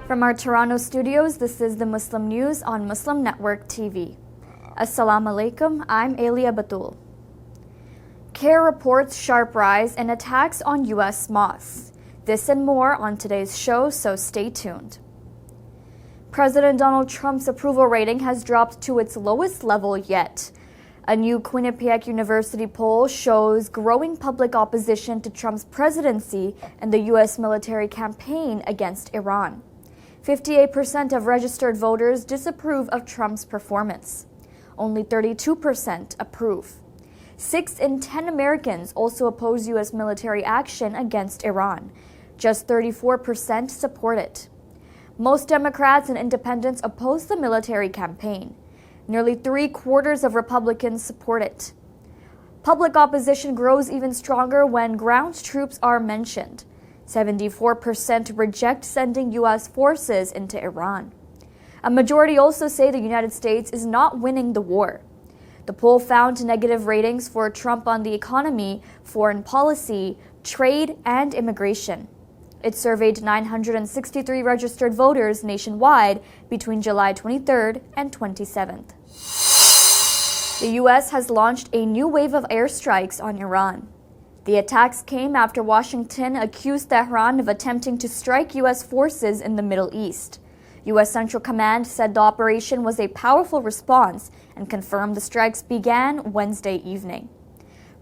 From our Toronto studios, this is the Muslim News on Muslim Network TV. Assalamu alaikum, I'm Aylia Batool. CAIR reports sharp rise in attacks on U.S. mosques. This and more on today's show, so stay tuned. President Donald Trump's approval rating has dropped to its lowest level yet. A new Quinnipiac University poll shows growing public opposition to Trump's presidency and the U.S. military campaign against Iran. 58% of registered voters disapprove of Trump's performance. Only 32% approve. 6 in 10 Americans also oppose U.S. military action against Iran. Just 34% support it. Most Democrats and independents oppose the military campaign. Nearly 3/4 of Republicans support it. Public opposition grows even stronger when ground troops are mentioned. 74% reject sending U.S. forces into Iran. A majority also say the United States is not winning the war. The poll found negative ratings for Trump on the economy, foreign policy, trade, and immigration. It surveyed 963 registered voters nationwide between July 23rd and 27th. The U.S. has launched a new wave of airstrikes on Iran. The attacks came after Washington accused Tehran of attempting to strike U.S. forces in the Middle East. U.S. Central Command said the operation was a powerful response and confirmed the strikes began Wednesday evening.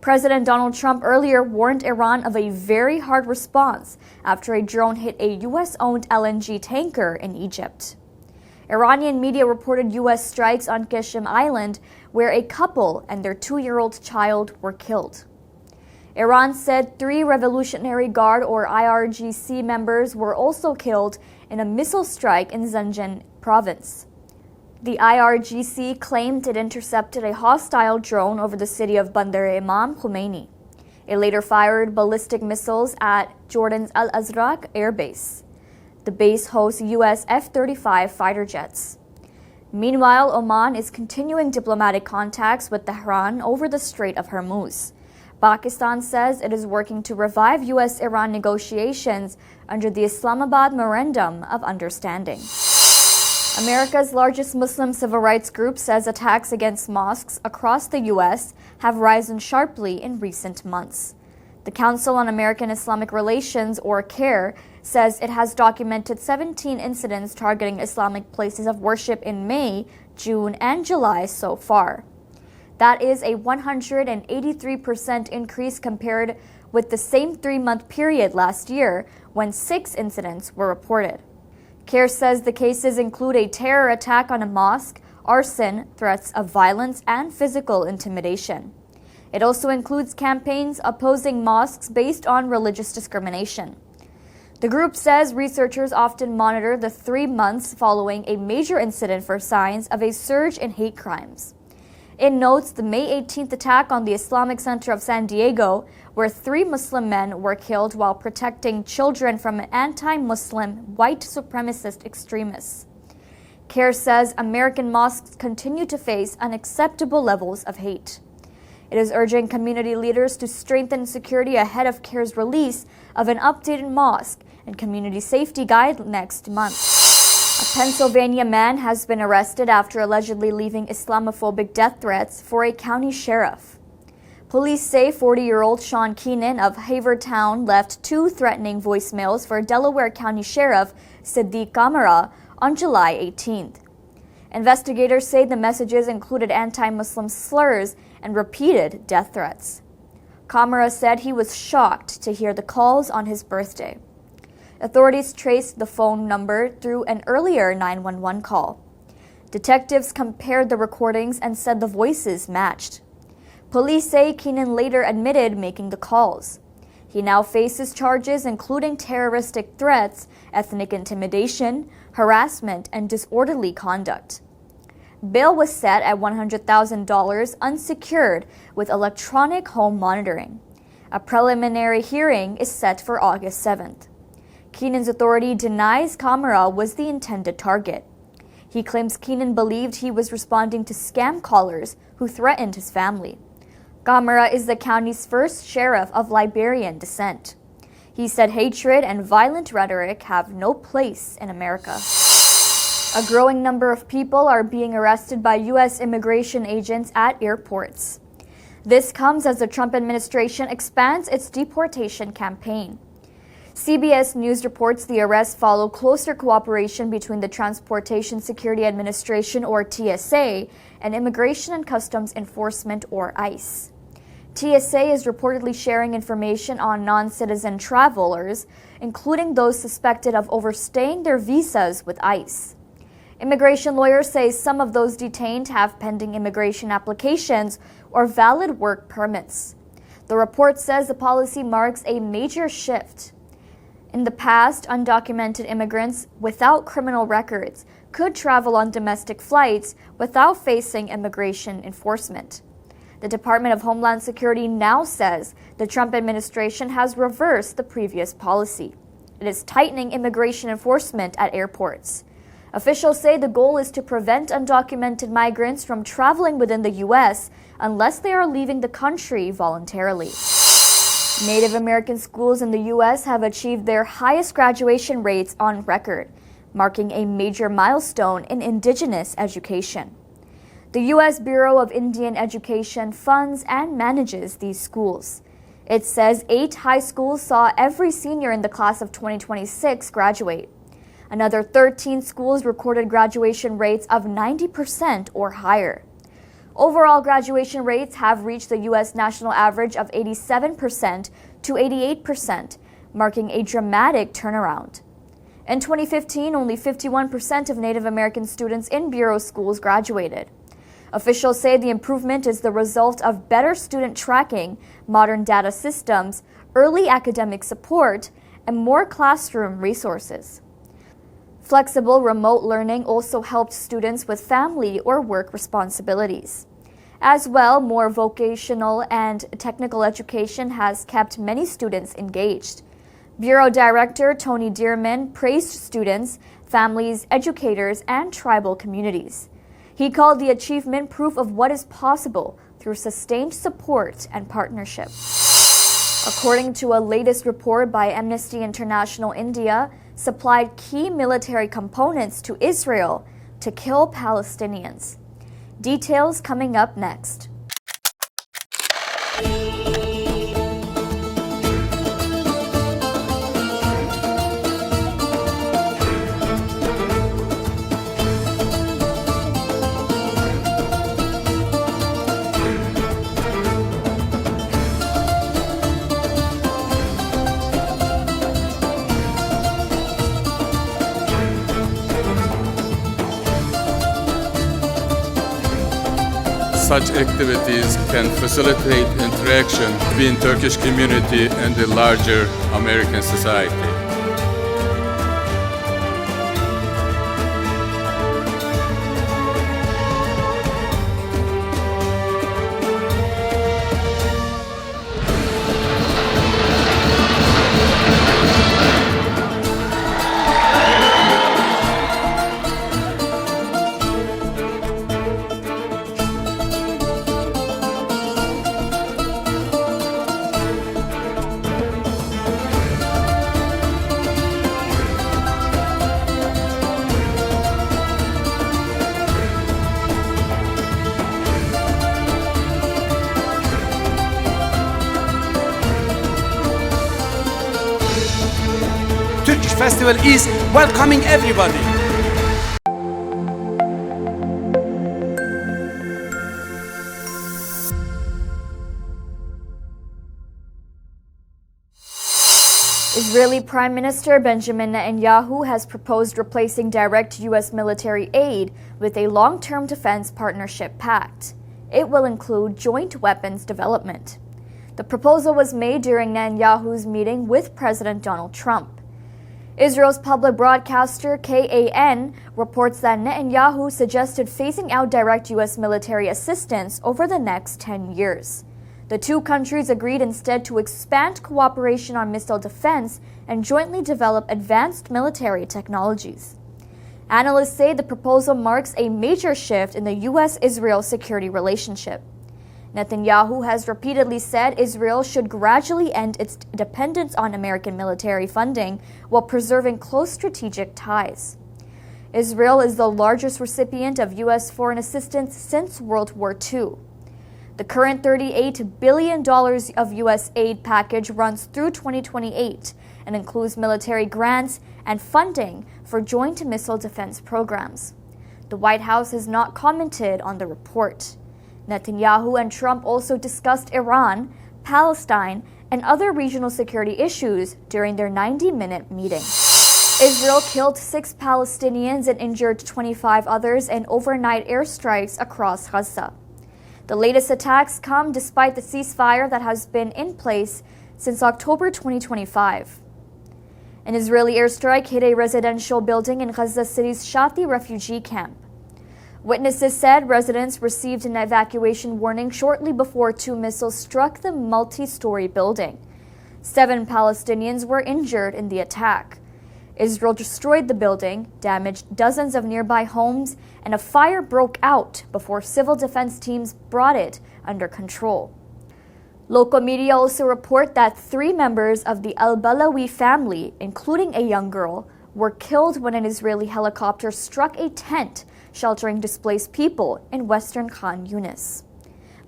President Donald Trump earlier warned Iran of a very hard response after a drone hit a U.S.-owned LNG tanker in Egypt. Iranian media reported U.S. strikes on Qasem Island, where a couple and their 2-year-old child were killed. Iran said 3 Revolutionary Guard or IRGC members were also killed in a missile strike in Zanjan province. The IRGC claimed it intercepted a hostile drone over the city of Bandar Imam Khomeini. It later fired ballistic missiles at Jordan's Al-Azraq air base. The base hosts U.S. F-35 fighter jets. Meanwhile, Oman is continuing diplomatic contacts with Tehran over the Strait of Hormuz. Pakistan says it is working to revive U.S.-Iran negotiations under the Islamabad Memorandum of Understanding. America's largest Muslim civil rights group says attacks against mosques across the U.S. have risen sharply in recent months. The Council on American Islamic Relations, or CAIR, says it has documented 17 incidents targeting Islamic places of worship in May, June, and July so far. That is a 183% increase compared with the same 3-month period last year, when 6 incidents were reported. CAIR says the cases include a terror attack on a mosque, arson, threats of violence, and physical intimidation. It also includes campaigns opposing mosques based on religious discrimination. The group says researchers often monitor the 3 months following a major incident for signs of a surge in hate crimes. It notes the May 18th attack on the Islamic Center of San Diego, where 3 Muslim men were killed while protecting children from anti-Muslim white supremacist extremists. CAIR says American mosques continue to face unacceptable levels of hate. It is urging community leaders to strengthen security ahead of CAIR's release of an updated mosque and community safety guide next month. A Pennsylvania man has been arrested after allegedly leaving Islamophobic death threats for a county sheriff. Police say 40-year-old Sean Keenan of Havertown left 2 threatening voicemails for Delaware County Sheriff Siddiq Kamara on July 18th. Investigators say the messages included anti-Muslim slurs and repeated death threats. Kamara said he was shocked to hear the calls on his birthday. Authorities traced the phone number through an earlier 911 call. Detectives compared the recordings and said the voices matched. Police say Keenan later admitted making the calls. He now faces charges including terroristic threats, ethnic intimidation, harassment, and disorderly conduct. Bail was set at $100,000 unsecured with electronic home monitoring. A preliminary hearing is set for August 7th. Keenan's authority denies Kamara was the intended target. He claims Keenan believed he was responding to scam callers who threatened his family. Kamara is the county's first sheriff of Liberian descent. He said hatred and violent rhetoric have no place in America. A growing number of people are being arrested by U.S. immigration agents at airports. This comes as the Trump administration expands its deportation campaign. CBS News reports the arrests follow closer cooperation between the Transportation Security Administration, or TSA, and Immigration and Customs Enforcement, or ICE. TSA is reportedly sharing information on non-citizen travelers, including those suspected of overstaying their visas with ICE. Immigration lawyers say some of those detained have pending immigration applications or valid work permits. The report says the policy marks a major shift. In the past, undocumented immigrants without criminal records could travel on domestic flights without facing immigration enforcement. The Department of Homeland Security now says the Trump administration has reversed the previous policy. It is tightening immigration enforcement at airports. Officials say the goal is to prevent undocumented migrants from traveling within the U.S. unless they are leaving the country voluntarily. Native American schools in the U.S. have achieved their highest graduation rates on record, marking a major milestone in indigenous education. The U.S. Bureau of Indian Education funds and manages these schools. It says 8 high schools saw every senior in the class of 2026 graduate. Another 13 schools recorded graduation rates of 90% or higher. Overall graduation rates have reached the U.S. national average of 87% to 88%, marking a dramatic turnaround. In 2015, only 51% of Native American students in Bureau schools graduated. Officials say the improvement is the result of better student tracking, modern data systems, early academic support, and more classroom resources. Flexible remote learning also helped students with family or work responsibilities. As well, more vocational and technical education has kept many students engaged. Bureau Director Tony Dearman praised students, families, educators, and tribal communities. He called the achievement proof of what is possible through sustained support and partnership. According to a latest report by Amnesty International, India supplied key military components to Israel to kill Palestinians. Details coming up next. Such activities can facilitate interaction between Turkish community and the larger American society. Turkish festival is welcoming everybody. Israeli Prime Minister Benjamin Netanyahu has proposed replacing direct U.S. military aid with a long-term defense partnership pact. It will include joint weapons development. The proposal was made during Netanyahu's meeting with President Donald Trump. Israel's public broadcaster CAIR reports that Netanyahu suggested phasing out direct U.S. military assistance over the next 10 years. The two countries agreed instead to expand cooperation on missile defense and jointly develop advanced military technologies. Analysts say the proposal marks a major shift in the U.S.-Israel security relationship. Netanyahu has repeatedly said Israel should gradually end its dependence on American military funding while preserving close strategic ties. Israel is the largest recipient of U.S. foreign assistance since World War II. The current $38 billion of U.S. aid package runs through 2028 and includes military grants and funding for joint missile defense programs. The White House has not commented on the report. Netanyahu and Trump also discussed Iran, Palestine, and other regional security issues during their 90-minute meeting. Israel killed 6 Palestinians and injured 25 others in overnight airstrikes across Gaza. The latest attacks come despite the ceasefire that has been in place since October 2025. An Israeli airstrike hit a residential building in Gaza City's Shati refugee camp. Witnesses said residents received an evacuation warning shortly before 2 missiles struck the multi-story building. 7 Palestinians were injured in the attack. Israel destroyed the building, damaged dozens of nearby homes, and a fire broke out before civil defense teams brought it under control. Local media also report that 3 members of the Al-Balawi family, including a young girl, were killed when an Israeli helicopter struck a tent sheltering displaced people in western Khan Yunis.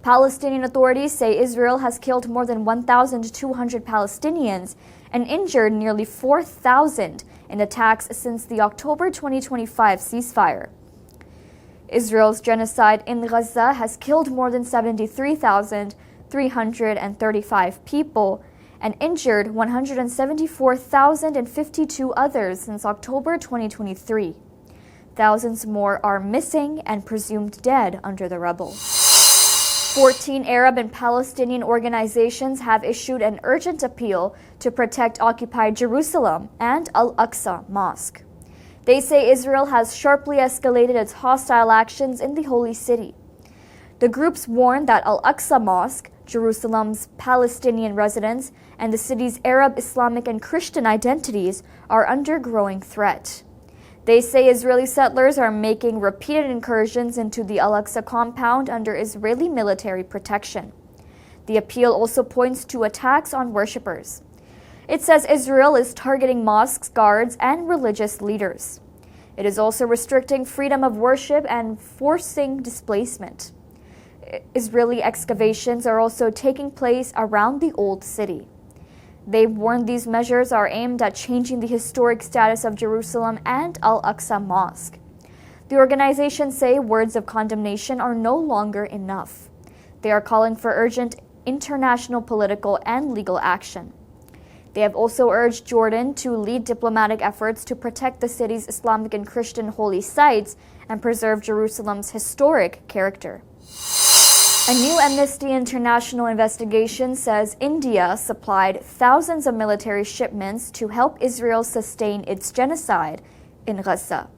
Palestinian authorities say Israel has killed more than 1,200 Palestinians and injured nearly 4,000 in attacks since the October 2025 ceasefire. Israel's genocide in Gaza has killed more than 73,335 people and injured 174,052 others since October 2023. Thousands more are missing and presumed dead under the rubble. 14 Arab and Palestinian organizations have issued an urgent appeal to protect occupied Jerusalem and Al-Aqsa Mosque. They say Israel has sharply escalated its hostile actions in the holy city. The groups warn that Al-Aqsa Mosque, Jerusalem's Palestinian residents, and the city's Arab, Islamic, and Christian identities are under growing threat. They say Israeli settlers are making repeated incursions into the Al-Aqsa compound under Israeli military protection. The appeal also points to attacks on worshippers. It says Israel is targeting mosques, guards, and religious leaders. It is also restricting freedom of worship and forcing displacement. Israeli excavations are also taking place around the old city. They warn these measures are aimed at changing the historic status of Jerusalem and Al-Aqsa Mosque. The organizations say words of condemnation are no longer enough. They are calling for urgent international political and legal action. They have also urged Jordan to lead diplomatic efforts to protect the city's Islamic and Christian holy sites and preserve Jerusalem's historic character. A new Amnesty International investigation says India supplied thousands of military shipments to help Israel sustain its genocide in Gaza.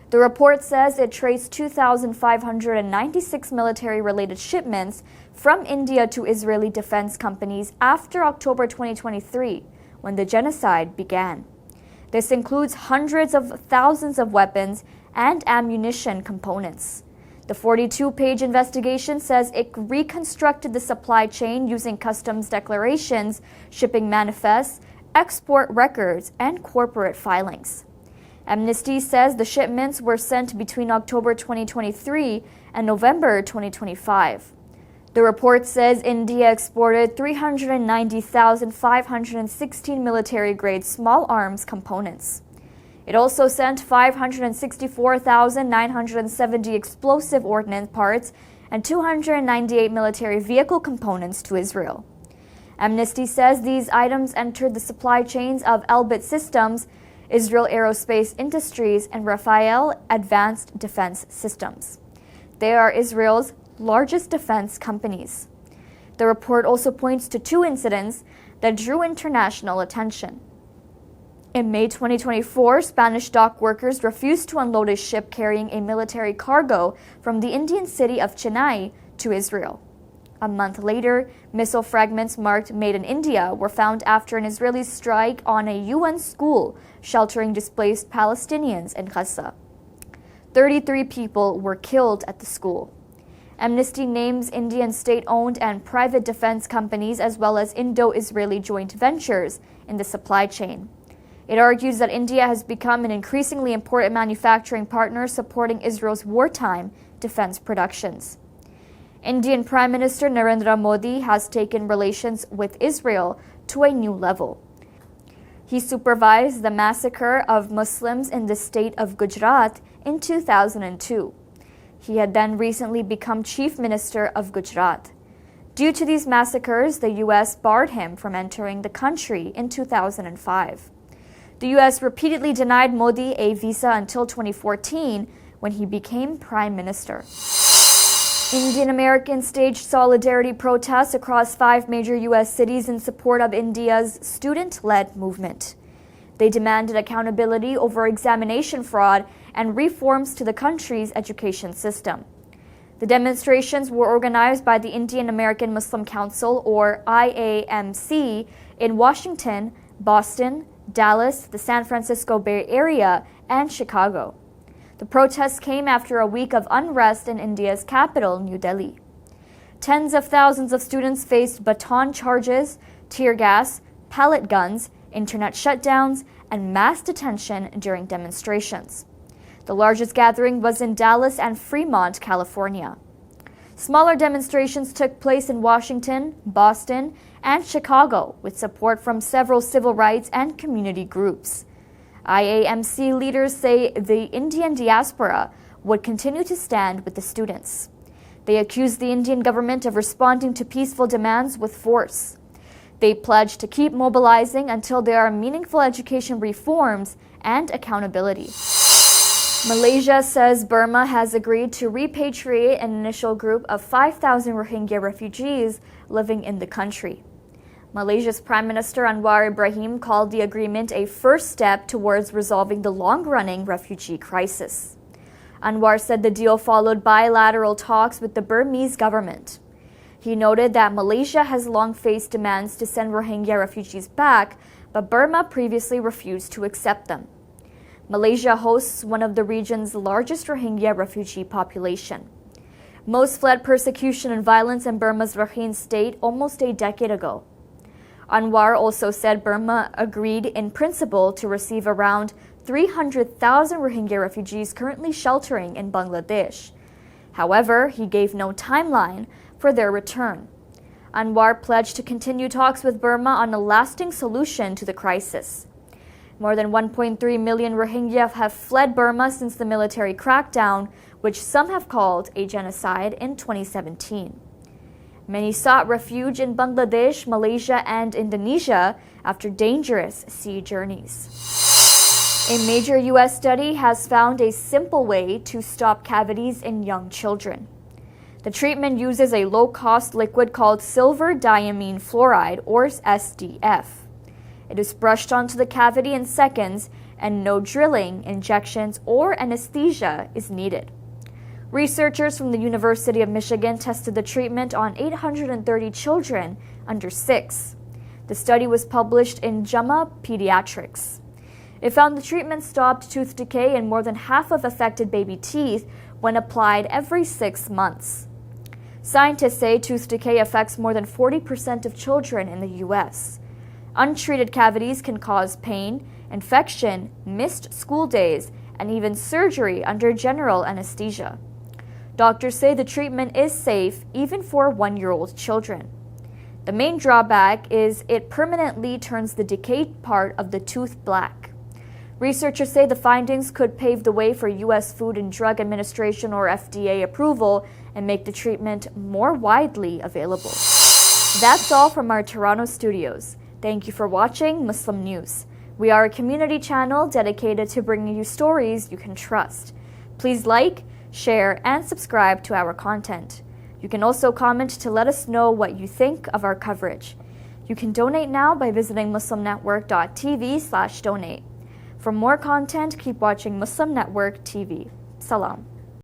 The report says it traced 2,596 military-related shipments from India to Israeli defense companies after October 2023, when the genocide began. This includes hundreds of thousands of weapons and ammunition components. The 42-page investigation says it reconstructed the supply chain using customs declarations, shipping manifests, export records, and corporate filings. Amnesty says the shipments were sent between October 2023 and November 2025. The report says India exported 390,516 military-grade small arms components. It also sent 564,970 explosive ordnance parts and 298 military vehicle components to Israel. Amnesty says these items entered the supply chains of Elbit Systems, Israel Aerospace Industries, and Rafael Advanced Defense Systems. They are Israel's largest defense companies. The report also points to 2 incidents that drew international attention. In May 2024, Spanish dock workers refused to unload a ship carrying a military cargo from the Indian city of Chennai to Israel. A month later, missile fragments marked Made in India were found after an Israeli strike on a UN school sheltering displaced Palestinians in Gaza. 33 people were killed at the school. Amnesty names Indian state-owned and private defense companies as well as Indo-Israeli joint ventures in the supply chain. It argues that India has become an increasingly important manufacturing partner supporting Israel's wartime defense productions. Indian Prime Minister Narendra Modi has taken relations with Israel to a new level. He supervised the massacre of Muslims in the state of Gujarat in 2002. He had then recently become Chief Minister of Gujarat. Due to these massacres, the U.S. barred him from entering the country in 2005. The U.S. repeatedly denied Modi a visa until 2014, when he became Prime Minister. Indian Americans staged solidarity protests across 5 major U.S. cities in support of India's student-led movement. They demanded accountability over examination fraud and reforms to the country's education system. The demonstrations were organized by the Indian American Muslim Council, or IAMC, in Washington, Boston, Dallas, the San Francisco Bay Area, and Chicago. The protests came after a week of unrest in India's capital, New Delhi. Tens of thousands of students faced baton charges, tear gas, pellet guns, internet shutdowns, and mass detention during demonstrations. The largest gathering was in Dallas and Fremont, California. Smaller demonstrations took place in Washington, Boston, and Chicago, with support from several civil rights and community groups. IAMC leaders say the Indian diaspora would continue to stand with the students. They accused the Indian government of responding to peaceful demands with force. They pledged to keep mobilizing until there are meaningful education reforms and accountability. Malaysia says Burma has agreed to repatriate an initial group of 5,000 Rohingya refugees living in the country. Malaysia's Prime Minister Anwar Ibrahim called the agreement a first step towards resolving the long-running refugee crisis. Anwar said the deal followed bilateral talks with the Burmese government. He noted that Malaysia has long faced demands to send Rohingya refugees back, but Burma previously refused to accept them. Malaysia hosts one of the region's largest Rohingya refugee population. Most fled persecution and violence in Burma's Rakhine state almost a decade ago. Anwar also said Burma agreed in principle to receive around 300,000 Rohingya refugees currently sheltering in Bangladesh. However, he gave no timeline for their return. Anwar pledged to continue talks with Burma on a lasting solution to the crisis. More than 1.3 million Rohingya have fled Burma since the military crackdown, which some have called a genocide, in 2017. Many sought refuge in Bangladesh, Malaysia, and Indonesia after dangerous sea journeys. A major U.S. study has found a simple way to stop cavities in young children. The treatment uses a low-cost liquid called silver diamine fluoride, or SDF. It is brushed onto the cavity in seconds, and no drilling, injections, or anesthesia is needed. Researchers from the University of Michigan tested the treatment on 830 children under 6. The study was published in JAMA Pediatrics. It found the treatment stopped tooth decay in more than half of affected baby teeth when applied every 6 months. Scientists say tooth decay affects more than 40% of children in the U.S. Untreated cavities can cause pain, infection, missed school days, and even surgery under general anesthesia. Doctors say the treatment is safe even for 1-year-old children. The main drawback is it permanently turns the decayed part of the tooth black. Researchers say the findings could pave the way for U.S. Food and Drug Administration, or FDA, approval and make the treatment more widely available. That's all from our Toronto studios. Thank you for watching Muslim News. We are a community channel dedicated to bringing you stories you can trust. Please like, share, and subscribe to our content. You can also comment to let us know what you think of our coverage. You can donate now by visiting muslimnetwork.tv/donate. For more content, keep watching Muslim Network TV. Salam.